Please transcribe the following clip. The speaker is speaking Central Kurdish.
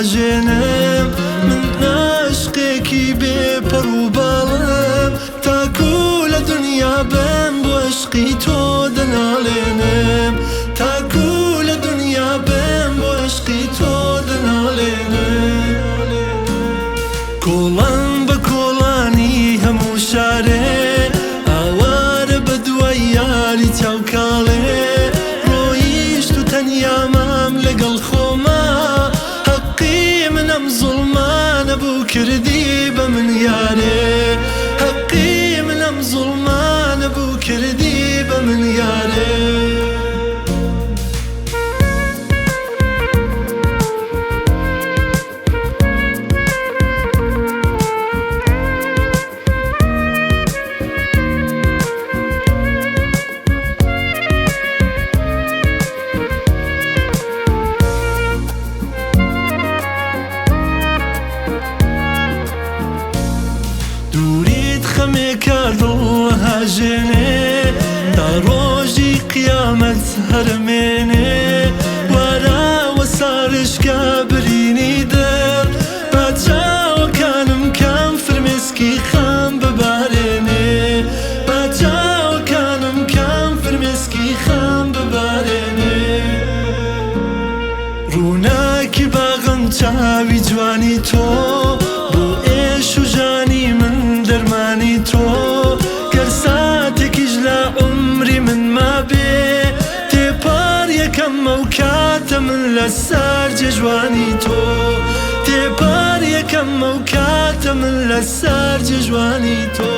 هاژێنم من عاشقێکی بێپەڕ و باڵم تاکو لە دنیا بم بۆ عشقی تۆ دەناڵێنم تاکو لە دنیا بم بۆ عشقی تۆ دەناڵێنم کۆڵان بە کۆڵانی هەموو شارێ ئاوارە بە دوای یاری چاوکاڵێ ڕۆیشت و تەنیا مام لەگەڵ خۆما حەقی منەم زوڵمانە بوو کردی بە من یارێ حەقی منەم زوڵمانە بوو کردی بە من یارێ دووریت خەمێکە دڵ هاژێنێ تا ڕۆژی قیامەت هەرمێنێ واراوە ساڕشکە برینی دڵ با چاوەکانم کام فرمێسکی خام ببارێنێ با چاوەکانم کام فرمێسکی خام ببارێنێ ڕووناکی باغم چاوی جوانی تۆ بۆ ئێش و ژانی من دەرمانی تۆ گەر ساتێکیش لە عومری من مابێ تێپەڕ یەکەمە و کاتە من لەسەر جێژوانی تۆ تێپەڕ یەکەمە و کاتە من لەسەر جێژوانی تۆ